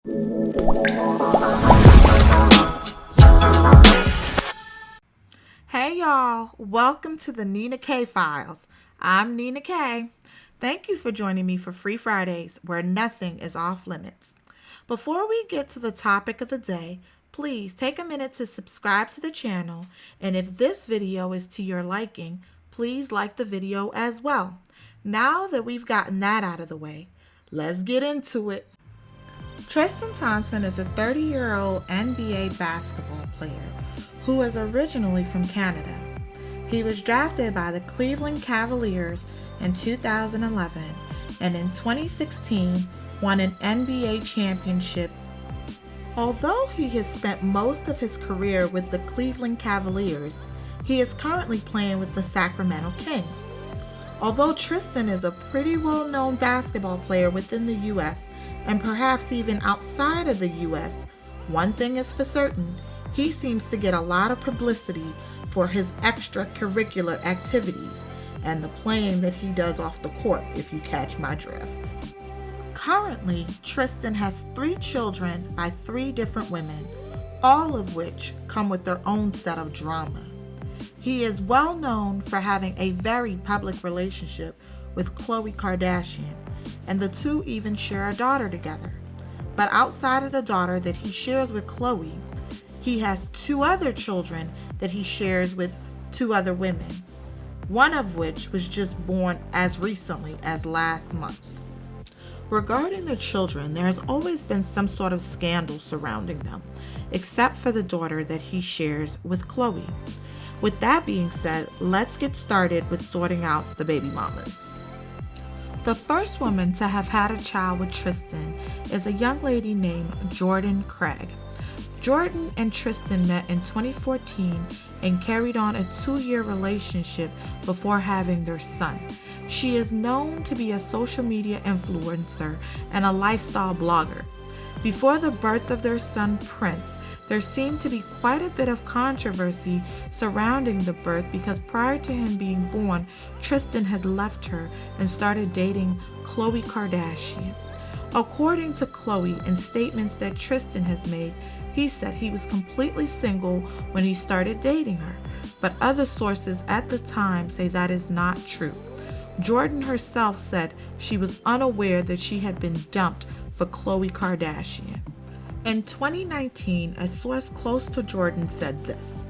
Hey y'all, welcome to the Nina K Files. I'm Nina K. Thank you for joining me for Free Fridays, where nothing is off limits. Before we get to the topic of the day, please take a minute to subscribe to the channel, and if this video is to your liking, please like the video as well. Now that we've gotten that out of the way, let's get into it. Tristan Thompson is a 30-year-old NBA basketball player who is originally from Canada. He was drafted by the Cleveland Cavaliers in 2011 and in 2016 won an NBA championship. Although he has spent most of his career with the Cleveland Cavaliers, he is currently playing with the Sacramento Kings. Although Tristan is a pretty well-known basketball player within the U.S. and perhaps even outside of the U.S., one thing is for certain: he seems to get a lot of publicity for his extracurricular activities and the playing that he does off the court, if you catch my drift. Currently, Tristan has 3 children by 3 different women, all of which come with their own set of drama. He is well known for having a very public relationship with Khloe Kardashian, and the two even share a daughter together. But outside of the daughter that he shares with Khloe, he has 2 other children that he shares with 2 other women, one of which was just born as recently as last month. Regarding the children, there has always been some sort of scandal surrounding them, except for the daughter that he shares with Khloe. With that being said, let's get started with sorting out the baby mamas. The first woman to have had a child with Tristan is a young lady named Jordan Craig. Jordan and Tristan met in 2014 and carried on a 2-year relationship before having their son. She is known to be a social media influencer and a lifestyle blogger. Before the birth of their son Prince, there seemed to be quite a bit of controversy surrounding the birth because prior to him being born, Tristan had left her and started dating Khloe Kardashian. According to Khloe, in statements that Tristan has made, he said he was completely single when he started dating her, but other sources at the time say that is not true. Jordan herself said she was unaware that she had been dumped for Khloe Kardashian. In 2019, a source close to Jordan said this: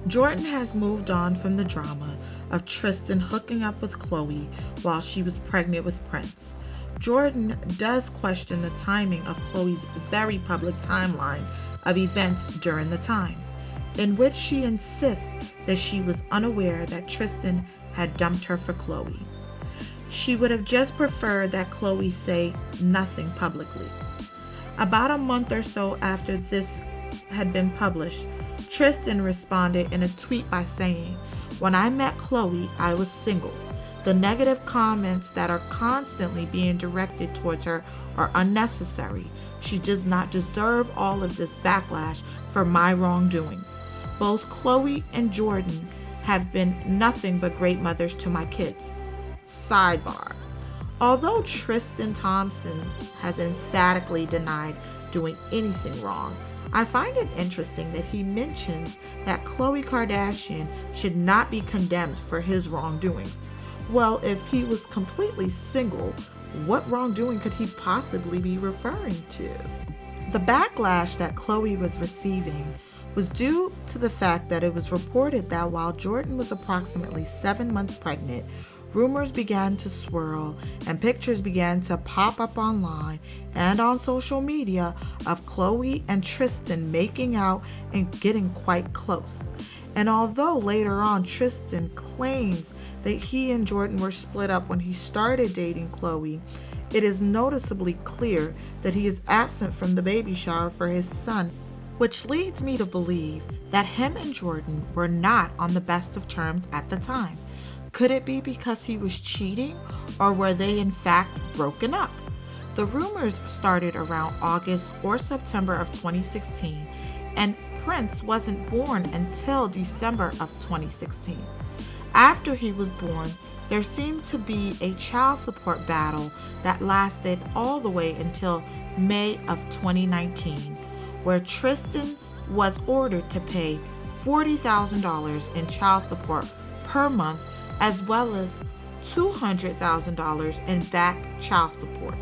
Jordan has moved on from the drama of Tristan hooking up with Khloe while she was pregnant with Prince. Jordan does question the timing of Khloe's very public timeline of events during the time, in which she insists that she was unaware that Tristan had dumped her for Khloe. She would have just preferred that Khloe say nothing publicly. About a month or so after this had been published, Tristan responded in a tweet by saying, "When I met Khloe, I was single. The negative comments that are constantly being directed towards her are unnecessary. She does not deserve all of this backlash for my wrongdoings. Both Khloe and Jordan have been nothing but great mothers to my kids." Sidebar: although Tristan Thompson has emphatically denied doing anything wrong, I find it interesting that he mentions that Khloe Kardashian should not be condemned for his wrongdoings. Well, if he was completely single, what wrongdoing could he possibly be referring to? The backlash that Khloe was receiving was due to the fact that it was reported that while Jordan was approximately 7 months pregnant, rumors began to swirl and pictures began to pop up online and on social media of Khloe and Tristan making out and getting quite close. And although later on Tristan claims that he and Jordan were split up when he started dating Khloe, it is noticeably clear that he is absent from the baby shower for his son, which leads me to believe that him and Jordan were not on the best of terms at the time. Could it be because he was cheating, or were they in fact broken up? The rumors started around August or September of 2016, and Prince wasn't born until December of 2016. After he was born, there seemed to be a child support battle that lasted all the way until May of 2019, where Tristan was ordered to pay $40,000 in child support per month, as well as $200,000 in back child support.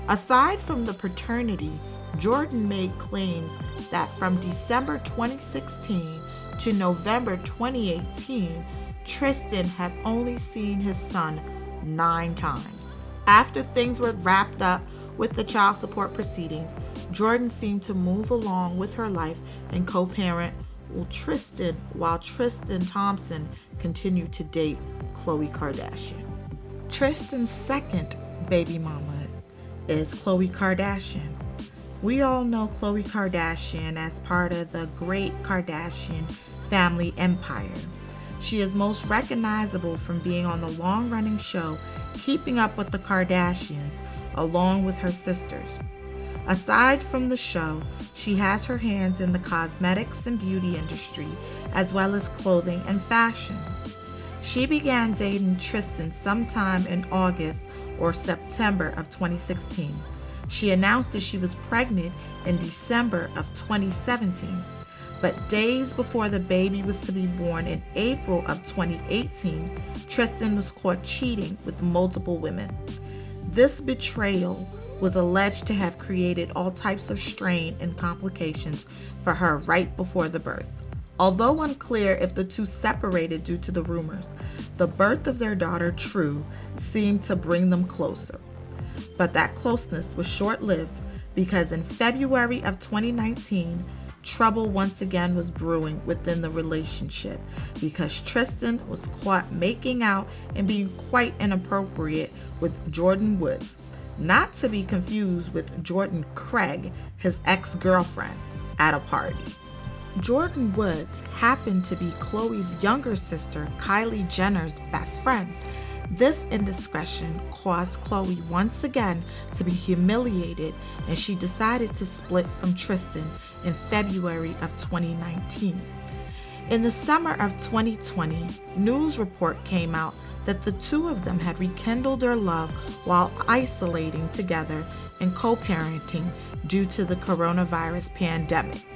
Aside from the paternity, Jordan made claims that from December 2016 to November 2018, Tristan had only seen his son 9 times. After things were wrapped up with the child support proceedings, Jordan seemed to move along with her life and co-parent while Tristan Thompson continued to date Khloe Kardashian. Tristan's second baby mama is Khloe Kardashian. We all know Khloe Kardashian as part of the great Kardashian family empire. She is most recognizable from being on the long-running show Keeping Up with the Kardashians, along with her sisters. Aside from the show, she has her hands in the cosmetics and beauty industry, as well as clothing and fashion. She began dating Tristan sometime in August or September of 2016. She announced that she was pregnant in December of 2017. But days before the baby was to be born in April of 2018, Tristan was caught cheating with multiple women. This betrayal was alleged to have created all types of strain and complications for her right before the birth. Although unclear if the two separated due to the rumors, the birth of their daughter, True, seemed to bring them closer. But that closeness was short-lived because in February of 2019, trouble once again was brewing within the relationship because Tristan was caught making out and being quite inappropriate with Jordyn Woods, not to be confused with Jordan Craig, his ex-girlfriend, at a party. Jordyn Woods happened to be Khloe's younger sister, Kylie Jenner's best friend. This indiscretion caused Khloe once again to be humiliated, and she decided to split from Tristan in February of 2019. In the summer of 2020, news report came out that the two of them had rekindled their love while isolating together and co-parenting due to the coronavirus pandemic.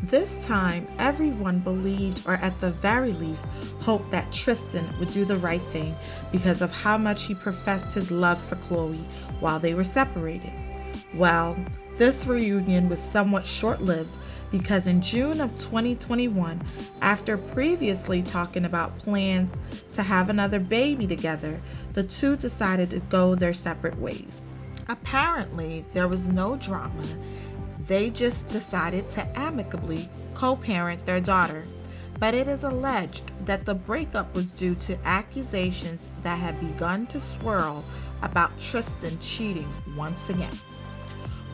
This time, everyone believed, or at the very least, hoped that Tristan would do the right thing because of how much he professed his love for Khloe while they were separated. Well, this reunion was somewhat short-lived because in June of 2021, after previously talking about plans to have another baby together, the two decided to go their separate ways. Apparently, there was no drama. They just decided to amicably co-parent their daughter, but it is alleged that the breakup was due to accusations that had begun to swirl about Tristan cheating once again.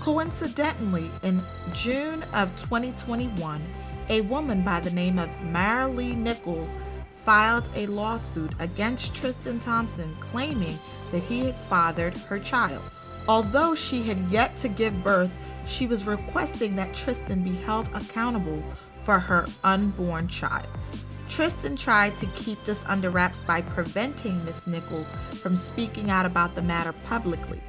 Coincidentally, in June of 2021, a woman by the name of Maralee Nichols filed a lawsuit against Tristan Thompson claiming that he had fathered her child. Although she had yet to give birth, she was requesting that Tristan be held accountable for her unborn child. Tristan tried to keep this under wraps by preventing Miss Nichols from speaking out about the matter publicly.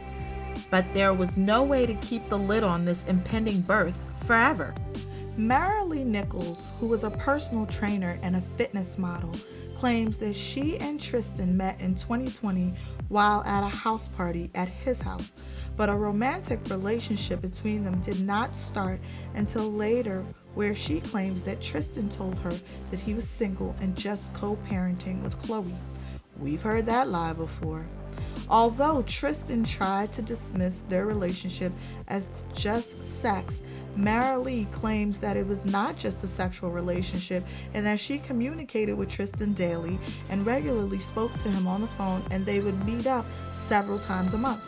But there was no way to keep the lid on this impending birth forever. Maralee Nichols, who was a personal trainer and a fitness model, claims that she and Tristan met in 2020 while at a house party at his house, but a romantic relationship between them did not start until later, where she claims that Tristan told her that he was single and just co-parenting with Khloe. We've heard that lie before. Although Tristan tried to dismiss their relationship as just sex, Maralee claims that it was not just a sexual relationship and that she communicated with Tristan daily and regularly spoke to him on the phone, and they would meet up several times a month.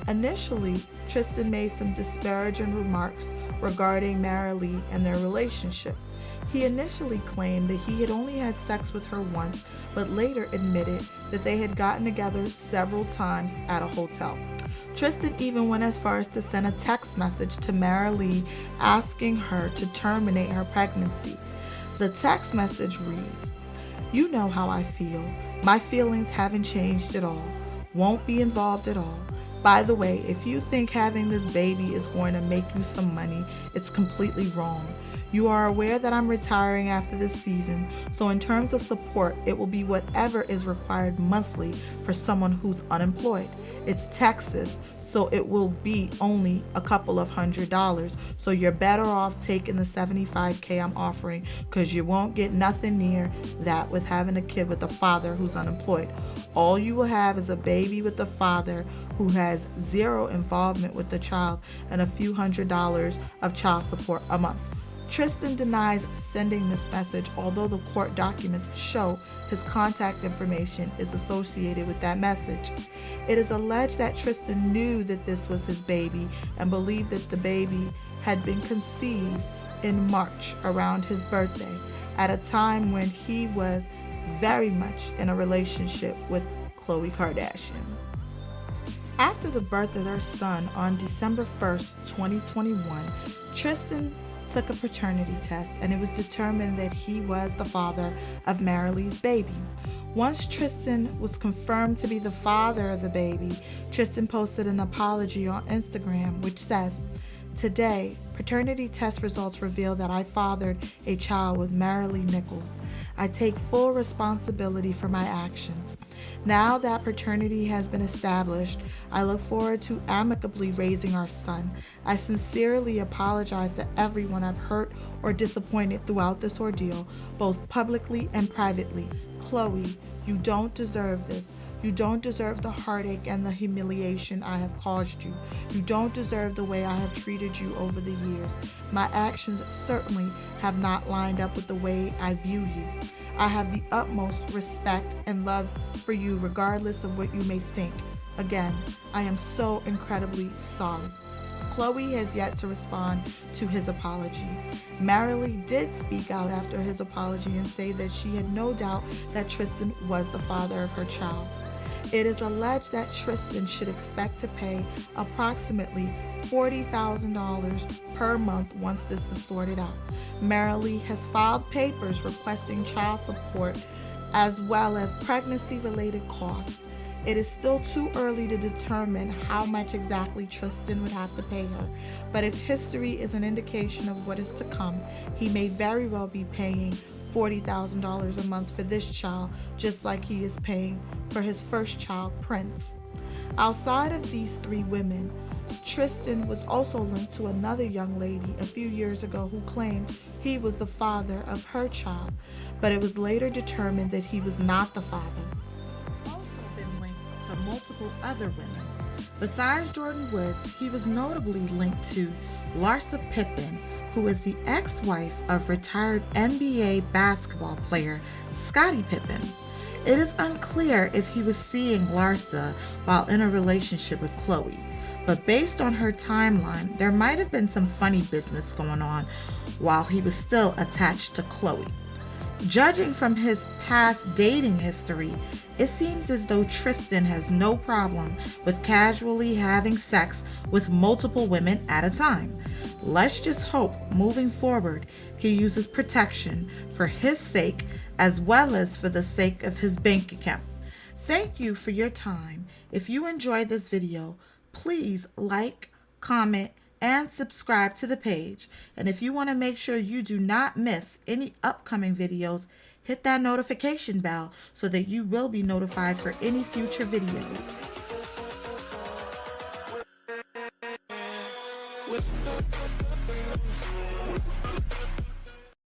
Initially, Tristan made some disparaging remarks regarding Maralee and their relationship. He initially claimed that he had only had sex with her once, but later admitted that they had gotten together several times at a hotel. Tristan even went as far as to send a text message to Maralee asking her to terminate her pregnancy. The text message reads, "You know how I feel. My feelings haven't changed at all. Won't be involved at all. By the way, if you think having this baby is going to make you some money, it's completely wrong. You are aware that I'm retiring after this season, so in terms of support, it will be whatever is required monthly for someone who's unemployed. It's Texas, so it will be only a couple of $100, so you're better off taking the $75K I'm offering, because you won't get nothing near that with having a kid with a father who's unemployed. All you will have is a baby with a father who has zero involvement with the child and a few $100s of child support a month. Tristan denies sending this message, although the court documents show his contact information is associated with that message. It is alleged that Tristan knew that this was his baby and believed that the baby had been conceived in March around his birthday, at a time when he was very much in a relationship with Khloe Kardashian. After the birth of their son on December 1st, 2021, Tristan took a paternity test, and it was determined that he was the father of Maralee's baby. Once Tristan was confirmed to be the father of the baby, Tristan posted an apology on Instagram, which says, "Today, paternity test results reveal that I fathered a child with Maralee Nichols. I take full responsibility for my actions. Now that paternity has been established, I look forward to amicably raising our son. I sincerely apologize to everyone I've hurt or disappointed throughout this ordeal, both publicly and privately. Khloe, you don't deserve this. You don't deserve the heartache and the humiliation I have caused you. You don't deserve the way I have treated you over the years. My actions certainly have not lined up with the way I view you. I have the utmost respect and love for you regardless of what you may think. Again, I am so incredibly sorry." Khloe has yet to respond to his apology. Maralee did speak out after his apology and say that she had no doubt that Tristan was the father of her child. It is alleged that Tristan should expect to pay approximately $40,000 per month once this is sorted out. Maralee has filed papers requesting child support as well as pregnancy-related costs. It is still too early to determine how much exactly Tristan would have to pay her, but if history is an indication of what is to come, he may very well be paying $40,000 a month for this child, just like he is paying for his first child, Prince. Outside of these three women, Tristan was also linked to another young lady a few years ago who claimed he was the father of her child, but it was later determined that he was not the father. He's also been linked to multiple other women. Besides Jordan Woods, he was notably linked to Larsa Pippen, who is the ex-wife of retired NBA basketball player Scottie Pippen. It is unclear if he was seeing Larsa while in a relationship with Khloe, but based on her timeline, there might have been some funny business going on while he was still attached to Khloe. Judging from his past dating history, it seems as though Tristan has no problem with casually having sex with multiple women at a time. Let's just hope moving forward he uses protection for his sake as well as for the sake of his bank account. Thank you for your time. If you enjoyed this video, please like, comment, and subscribe to the page. And if you want to make sure you do not miss any upcoming videos, hit that notification bell so that you will be notified for any future videos.